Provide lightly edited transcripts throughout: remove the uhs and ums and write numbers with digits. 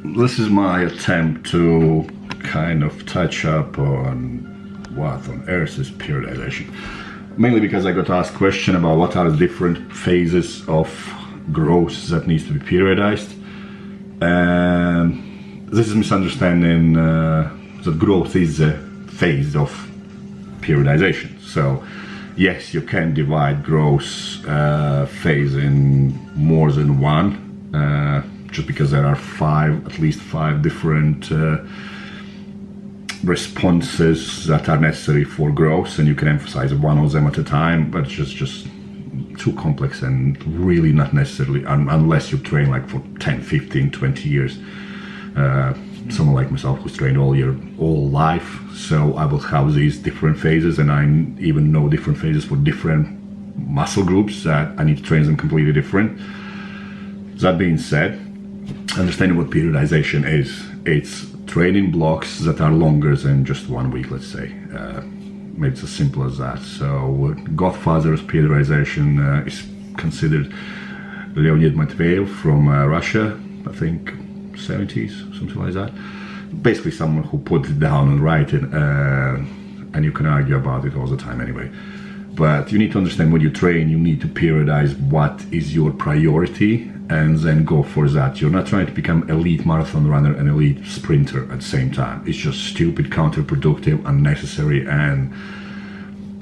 this is my attempt to kind of touch up on what on earth is periodization. Mainly because I got asked a question about what are the different phases of growth that needs to be periodized. And this is misunderstanding that growth is a phase of periodization. So yes, you can divide growth phase in more than one, just because there are at least five different responses that are necessary for growth, and you can emphasize one of them at a time, but it's just too complex and really not necessarily, unless you train like for 10, 15, 20 years. Someone like myself who's trained all life, so I will have these different phases, and I even know different phases for different muscle groups that I need to train them completely different. That being said, understanding what periodization is, it's training blocks that are longer than just 1 week, let's say. Maybe it's as simple as that. So godfather of periodization is considered Leonid Matveev from Russia, I think 70s, something like that. Basically someone who put it down and write it, and you can argue about it all the time anyway. But you need to understand when you train, you need to periodize what is your priority and then go for that. You're not trying to become elite marathon runner and elite sprinter at the same time. It's just stupid, counterproductive, unnecessary, and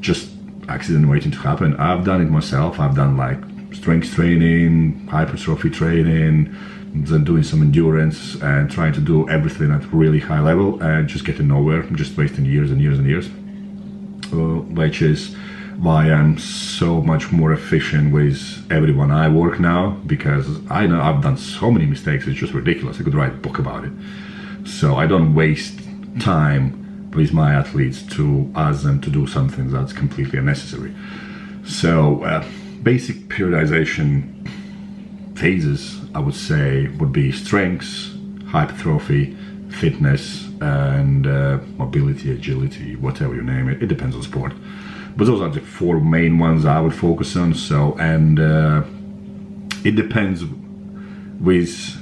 just accident waiting to happen. I've done it myself. I've done like strength training, hypertrophy training, then doing some endurance and trying to do everything at really high level and just getting nowhere, just wasting years and years and years, which is why I'm so much more efficient with everyone I work now, because I know I've done so many mistakes, it's just ridiculous. I could write a book about it. So I don't waste time with my athletes to ask them to do something that's completely unnecessary. So basic periodization phases, I would say, would be strengths, hypertrophy, fitness, and mobility, agility, whatever you name it. It depends on sport. But those are the four main ones I would focus on. So, and it depends with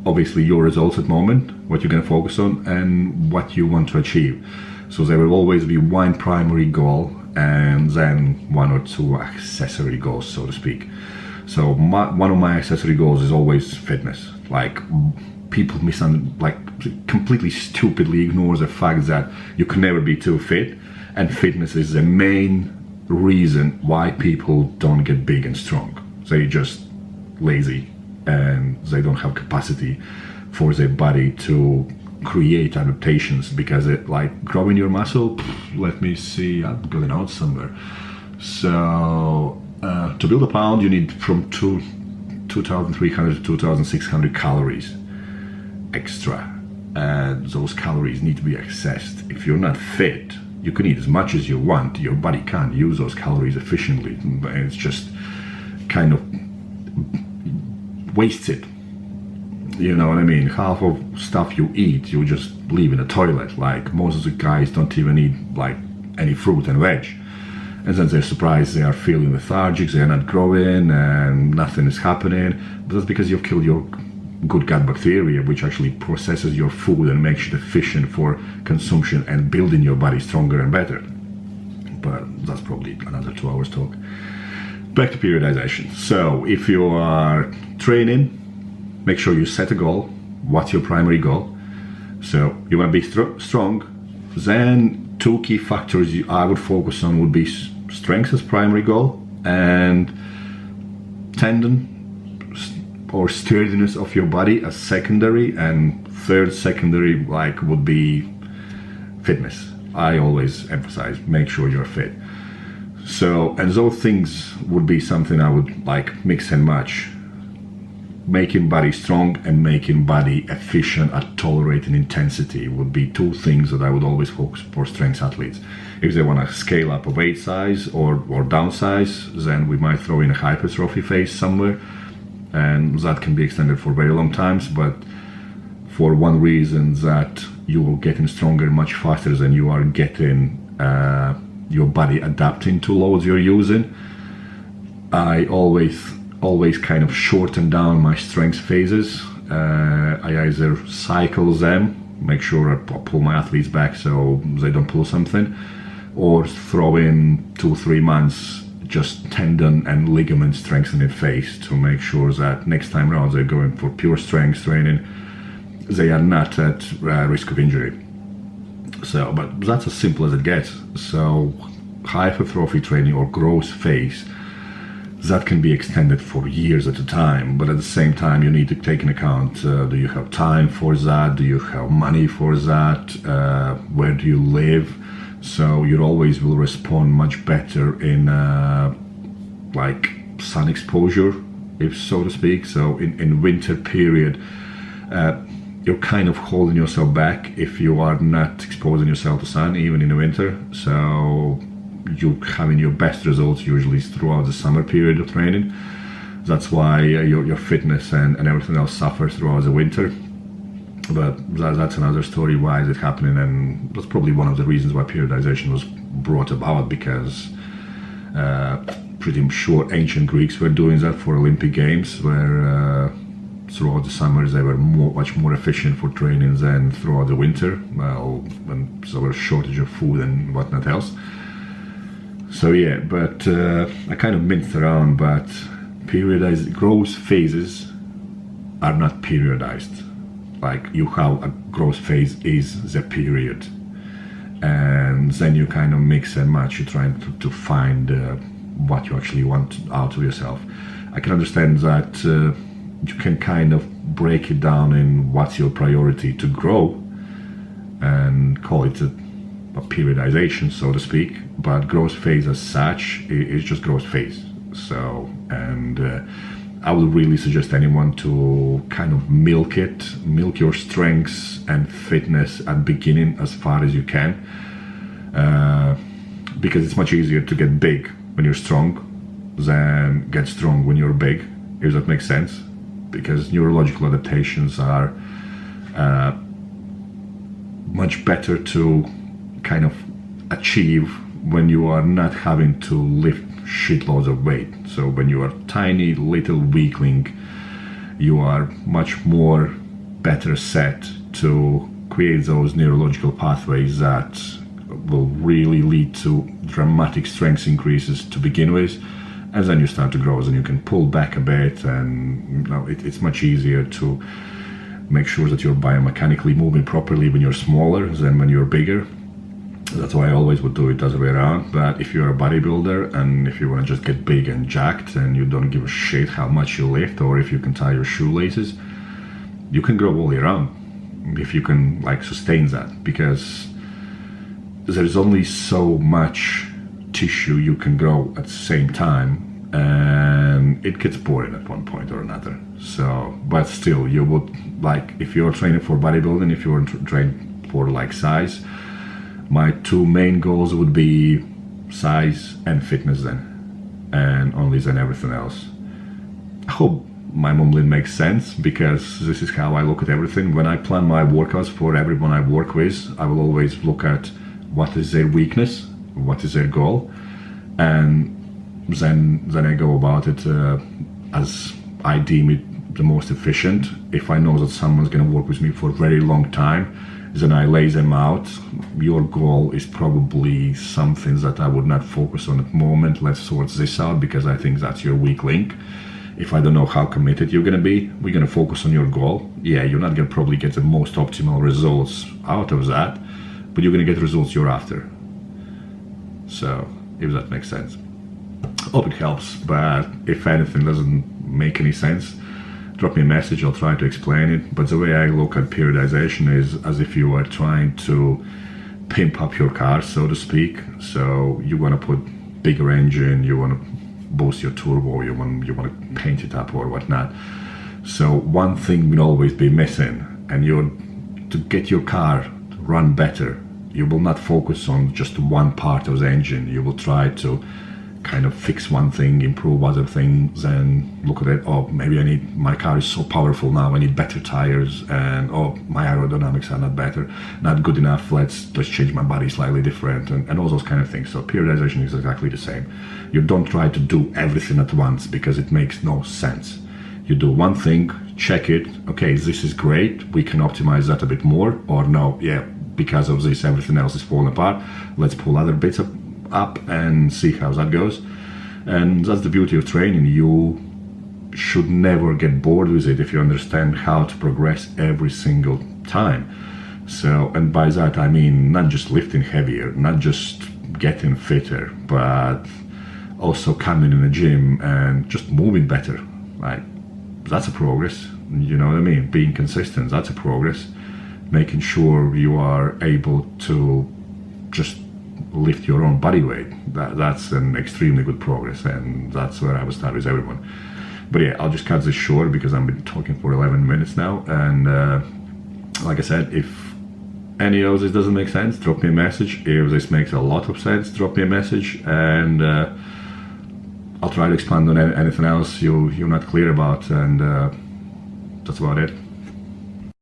obviously your results at the moment, what you're going to focus on and what you want to achieve. So there will always be one primary goal and then one or two accessory goals, so to speak. So one of my accessory goals is always fitness. Like people completely stupidly ignore the fact that you can never be too fit. And fitness is the main reason why people don't get big and strong. They're just lazy and they don't have capacity for their body to create adaptations, because it, like growing your muscle, let me see, I'm going out somewhere. So to build a pound, you need from 2,300 to 2,600 calories extra. And those calories need to be accessed. If you're not fit, you can eat as much as you want. Your body can't use those calories efficiently. It's just kind of wastes it. You know what I mean? Half of stuff you eat, you just leave in the toilet. Like most of the guys don't even eat like any fruit and veg. And then they're surprised they are feeling lethargic, they're not growing and nothing is happening. But that's because you've killed your good gut bacteria, which actually processes your food and makes it efficient for consumption and building your body stronger and better. But that's probably another 2 hours talk. Back to periodization. So if you are training, make sure you set a goal. What's your primary goal? So you want to be strong. Then two key factors I would focus on would be strength as primary goal and tendon or sturdiness of your body as secondary, and third secondary would be fitness. I always emphasize make sure you're fit. So, and those things would be something I would like mix and match. Making body strong and making body efficient at tolerating intensity would be two things that I would always focus for strength athletes. If they want to scale up a weight size or downsize, then we might throw in a hypertrophy phase somewhere, and that can be extended for very long times, but for one reason that you will getting stronger much faster than you are getting your body adapting to loads you're using. I always kind of shorten down my strength phases I either cycle them, make sure I pull my athletes back so they don't pull something, or throw in 2-3 months just tendon and ligament strengthening phase to make sure that next time around they're going for pure strength training, they are not at risk of injury. So, but that's as simple as it gets. So hypertrophy training or growth phase, that can be extended for years at a time, but at the same time you need to take into account, do you have time for that, do you have money for that, where do you live? So you always will respond much better in like sun exposure, if so to speak. So in winter period, you're kind of holding yourself back if you are not exposing yourself to sun, even in the winter. So you're having your best results usually throughout the summer period of training. That's why your fitness and everything else suffers throughout the winter. But that's another story, why is it happening, and that's probably one of the reasons why periodization was brought about, because pretty sure ancient Greeks were doing that for Olympic Games, where throughout the summers they were much more efficient for training than throughout the winter, well, when there was a shortage of food and whatnot else. So yeah, but I kind of minced around, but periodized growth phases are not periodized. Like, you have a growth phase is the period, and then you kind of mix and match. You're trying to find what you actually want out of yourself. I can understand that you can kind of break it down in what's your priority to grow and call it a periodization, so to speak, but growth phase as such is just growth phase. So, and I would really suggest anyone to kind of milk your strengths and fitness at beginning as far as you can, because it's much easier to get big when you're strong than get strong when you're big, if that makes sense, because neurological adaptations are much better to kind of achieve when you are not having to lift shitloads of weight. So when you are tiny little weakling, you are much more better set to create those neurological pathways that will really lead to dramatic strength increases to begin with, and then you start to grow, and you can pull back a bit, and it's much easier to make sure that you're biomechanically moving properly when you're smaller than when you're bigger. That's why I always would do it the other way around. But if you're a bodybuilder and if you want to just get big and jacked and you don't give a shit how much you lift, or if you can tie your shoelaces, you can grow all year round if you can like sustain that, because there's only so much tissue you can grow at the same time, and it gets boring at one point or another. So, but still, you would, like, if you're training for bodybuilding, if you're training for like size, my two main goals would be size and fitness then, and only then everything else. I hope my mumbling makes sense, because this is how I look at everything. When I plan my workouts for everyone I work with, I will always look at what is their weakness, what is their goal, and then I go about it as I deem it the most efficient. If I know that someone's going to work with me for a very long time, then I lay them out. Your goal is probably something that I would not focus on at the moment. Let's sort this out, because I think that's your weak link. If I don't know how committed you're going to be, we're going to focus on your goal. Yeah, you're not going to probably get the most optimal results out of that, but you're going to get results you're after. So, if that makes sense. Hope it helps, but if anything doesn't make any sense, drop me a message, I'll try to explain it. But the way I look at periodization is as if you are trying to pimp up your car, so to speak. So you want to put bigger engine, you want to boost your turbo, you want to paint it up or whatnot. So one thing will always be missing, and to get your car to run better, you will not focus on just one part of the engine. You will try to kind of fix one thing, improve other things, and look at it. Oh, maybe my car is so powerful now, I need better tires, and oh, my aerodynamics are not good enough. Let's change my body slightly different, and all those kind of things. So periodization is exactly the same. You don't try to do everything at once, because it makes no sense. You do one thing, check it. Okay, this is great. We can optimize that a bit more. Or no, yeah, because of this, everything else is falling apart. Let's pull other bits up and see how that goes. And that's the beauty of training. You should never get bored with it if you understand how to progress every single time. So, and by that I mean not just lifting heavier, not just getting fitter, but also coming in the gym and just moving better. Like, that's a progress, you know what I mean? Being consistent, that's a progress. Making sure you are able to just lift your own body weight, that's an extremely good progress, and that's where I would start with everyone. But yeah, I'll just cut this short because I've been talking for 11 minutes now, and like I said, if any of this doesn't make sense, drop me a message. If this makes a lot of sense, drop me a message, and I'll try to expand on anything else you're not clear about, and that's about it.